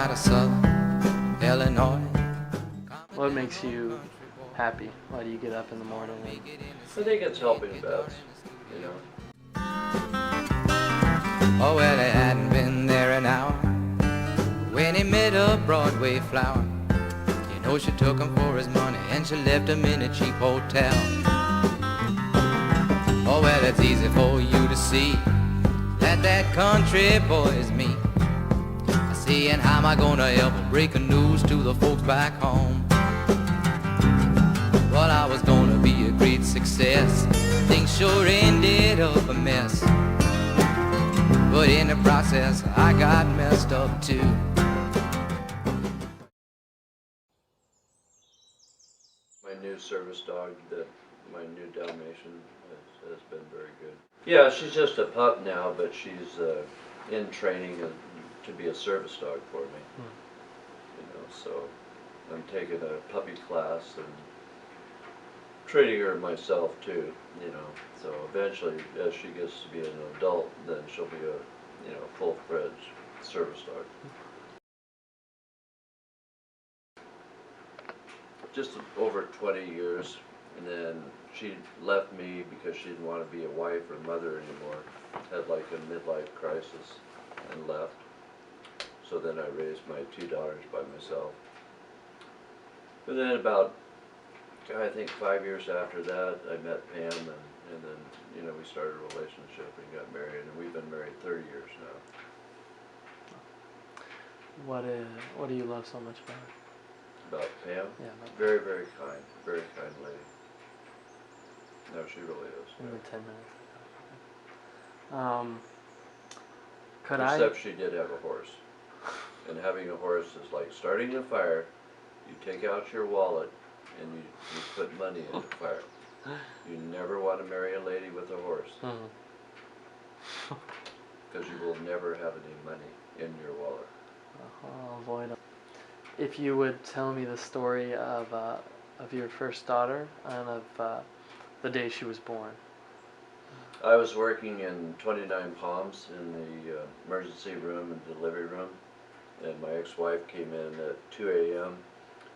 out of Southern Illinois. What makes you happy? Why do you get up in the morning? I think it's helping vets, you know. Oh, well, he hadn't been there an hour when he met a Broadway flower. You know, she took him for his money and she left him in a cheap hotel. Oh, well, it's easy for you to see that that country boy is me. Seeing how am I gonna ever break the news to the folks back home? Well, I was gonna be a great success. Things sure ended up a mess. But in the process, I got messed up too. My new service dog, my new Dalmatian, has been very good. Yeah, she's just a pup now, but she's in training to be a service dog for me. You know, so I'm taking a puppy class and training her myself too. You know, so eventually, as she gets to be an adult, then she'll be a full-fledged service dog. Just over 20 years, and then she left me because she didn't want to be a wife or mother anymore. Had like a midlife crisis and left. So then I raised my two daughters by myself. And then about, I think 5 years after that, I met Pam, and then, you know, we started a relationship and got married, and we've been married 30 years now. What do you love so much about her? About Pam? Yeah. Very, very kind lady. No, she really is. Only 10 minutes. Except she did have a horse. And having a horse is like starting a fire. You take out your wallet and you put money in the fire. You never want to marry a lady with a horse. Because you will never have any money in your wallet. I'll avoid them. If you would tell me the story of your first daughter and of the day she was born. I was working in 29 Palms in the emergency room and delivery room, and my ex-wife came in at 2 a.m.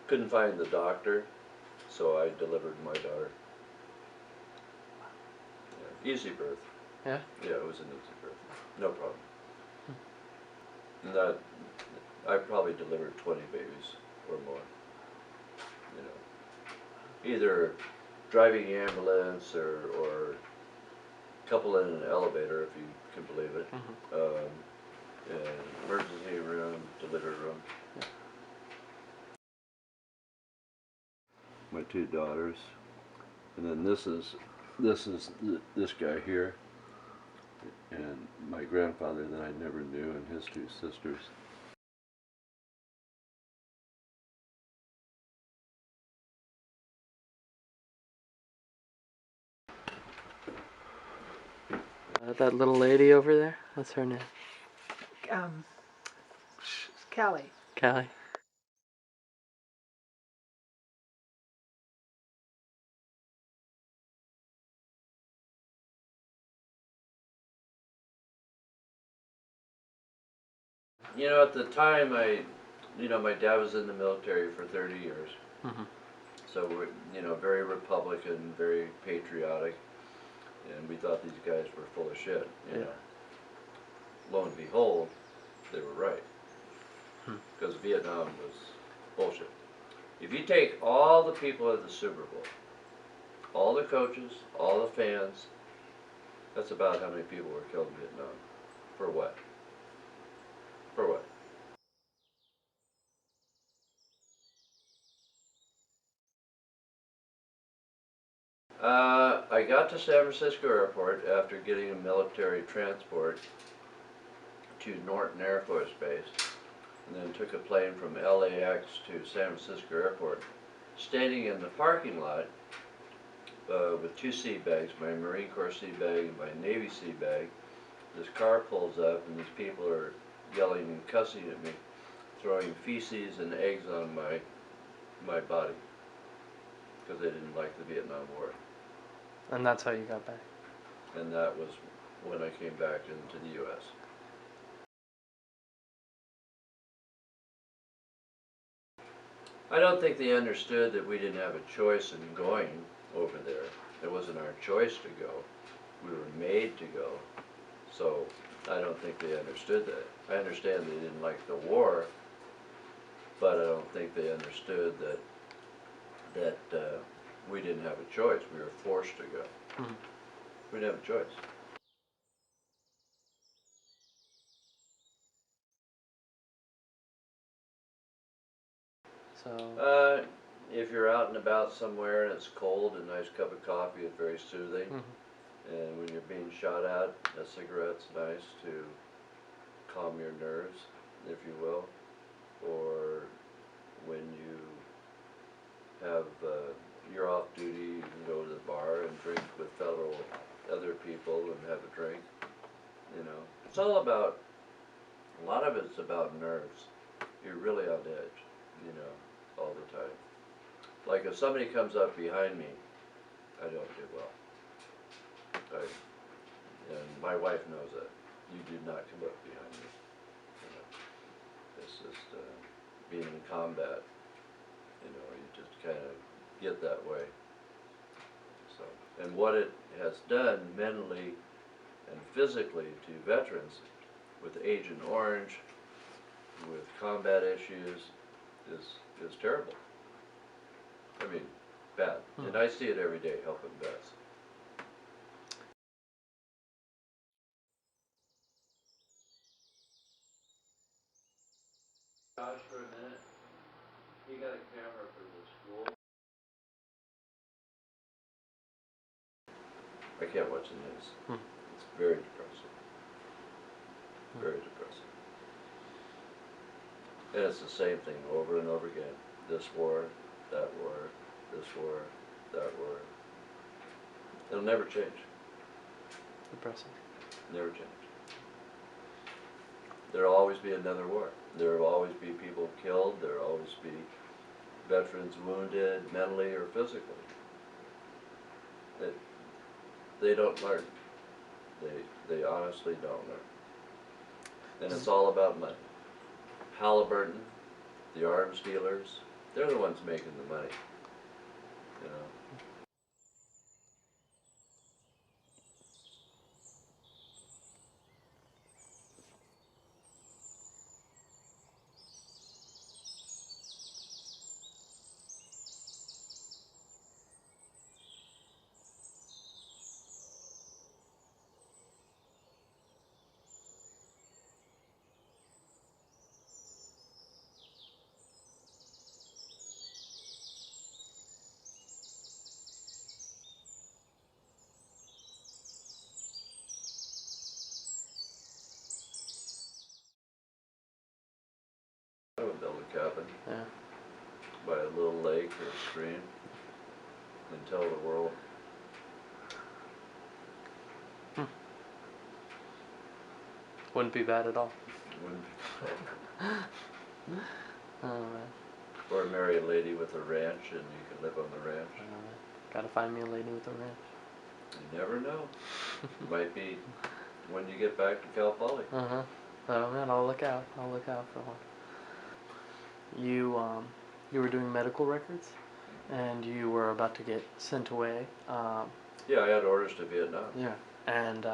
Couldn't find the doctor, so I delivered my daughter. Yeah, easy birth. Yeah? Yeah, it was an easy birth. No problem. And that, I probably delivered 20 babies or more. You know, either driving ambulance or couple in an elevator, if you can believe it. Emergency room, delivery room. Yeah. My two daughters, and then this is this guy here, and my grandfather that I never knew, and his two sisters. That little lady over there, what's her name? Callie. Callie. You know, at the time, my dad was in the military for 30 years. So we're, very Republican, very patriotic, and we thought these guys were full of shit, you know. Lo and behold, they were right. Because Vietnam was bullshit. If you take all the people at the Super Bowl, all the coaches, all the fans, that's about how many people were killed in Vietnam. For what? For what? I got to San Francisco Airport after getting a military transport to Norton Air Force Base, and then took a plane from LAX to San Francisco Airport. Standing in the parking lot with two seat bags, my Marine Corps seat bag and my Navy seat bag, this car pulls up and these people are yelling and cussing at me, throwing feces and eggs on my body because they didn't like the Vietnam War. And that's how you got back? And that was when I came back into the U.S. I don't think they understood that we didn't have a choice in going over there. It wasn't our choice to go. We were made to go. So I don't think they understood that. I understand they didn't like the war, but I don't think they understood that we didn't have a choice. We were forced to go. Mhm. We didn't have a choice. So, If you're out and about somewhere and it's cold, a nice cup of coffee is very soothing. mhm. And when you're being shot at, a cigarette's nice to calm your nerves, if you will. Or when you have, you're off duty, you can go to the bar and drink with other people and have a drink. You know, it's all about, a lot of it's about nerves. You're really on edge, you know, all the time. Like if somebody comes up behind me, I don't do well. And my wife knows that. You do not come up behind me. You know, it's just being in combat. You know, you just kind of get that way. So, and what it has done mentally and physically to veterans with Agent Orange, with combat issues, is terrible. I mean, bad. And I see it every day helping vets. Josh, for a minute, you got a camera for the school? I can't watch the news. It's very depressing. Very depressing. And it's the same thing over and over again. This war, that war, this war, that war. It'll never change. Depressing. Never change. There'll always be another war. There'll always be people killed. There'll always be veterans wounded mentally or physically. They don't learn. They honestly don't learn. And it's all about money. Halliburton, the arms dealers, they're the ones making the money. You know. I would build a cabin Yeah. by a little lake or a stream and tell the world. Wouldn't be bad at all. Wouldn't be Oh man. Or marry a lady with a ranch and you can live on the ranch. Gotta find me a lady with a ranch. You never know. It might be when you get back to Cal Poly. Oh man, I'll look out. I'll look out for one. You were doing medical records, and you were about to get sent away. Yeah, I had orders to Vietnam. Yeah, and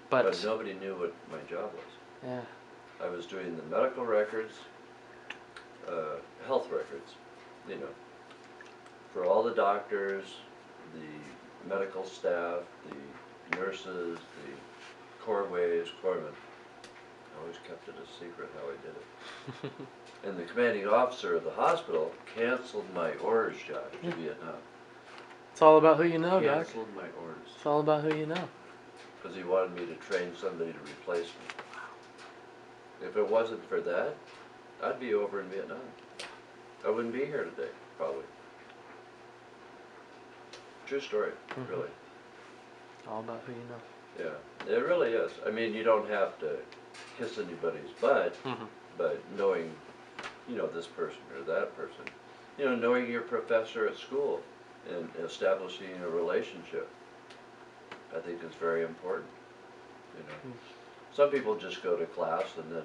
But nobody knew what my job was. yeah, I was doing the medical records, health records, you know, for all the doctors, the medical staff, the nurses, the corpsmen. I always kept it a secret how I did it. And the commanding officer of the hospital canceled my orders, Josh, to Vietnam. it's all about who you know, Doc. Canceled my orders. It's all about who you know. Because he wanted me to train somebody to replace me. If it wasn't for that, I'd be over in Vietnam. I wouldn't be here today, probably. True story, really. All about who you know. Yeah, it really is. I mean, you don't have to kiss anybody's butt, but knowing, you know, this person or that person, you know, knowing your professor at school and establishing a relationship, I think is very important. You know, some people just go to class and then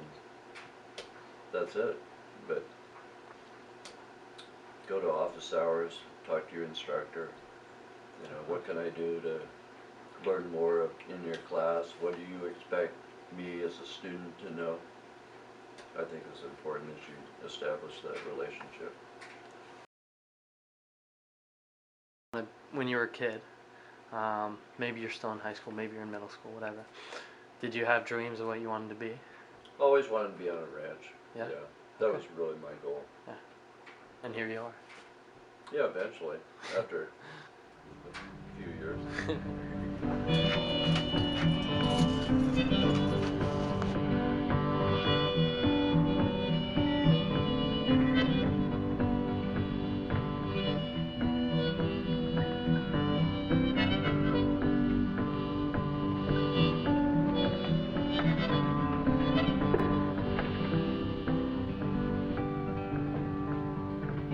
that's it. But go to office hours, talk to your instructor. You know, what can I do to learn more in your class? What do you expect me as a student to know? I think it's important that you establish that relationship. When you were a kid, maybe you're still in high school, maybe you're in middle school, whatever. Did you have dreams of what you wanted to be? Always wanted to be on a ranch. Yeah? That was really my goal. Yeah. And here you are. Yeah, eventually, after a few years.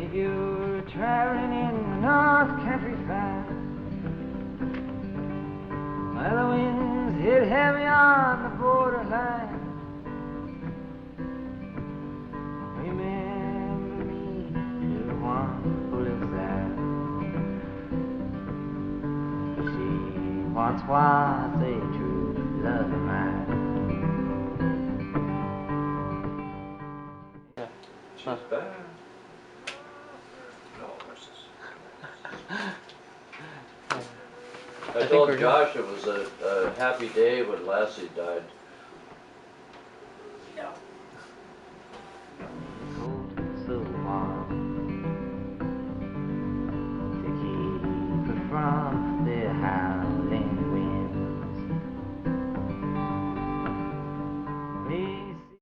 If you're traveling in the North Country Fair, well, the winds hit heavy on the borderline. Remember me to the one who lives there. She once was a true love of mine. She's back. No horses. I think told we're Josh it was a happy day when Lassie died. Cold so warm to keep her from the house.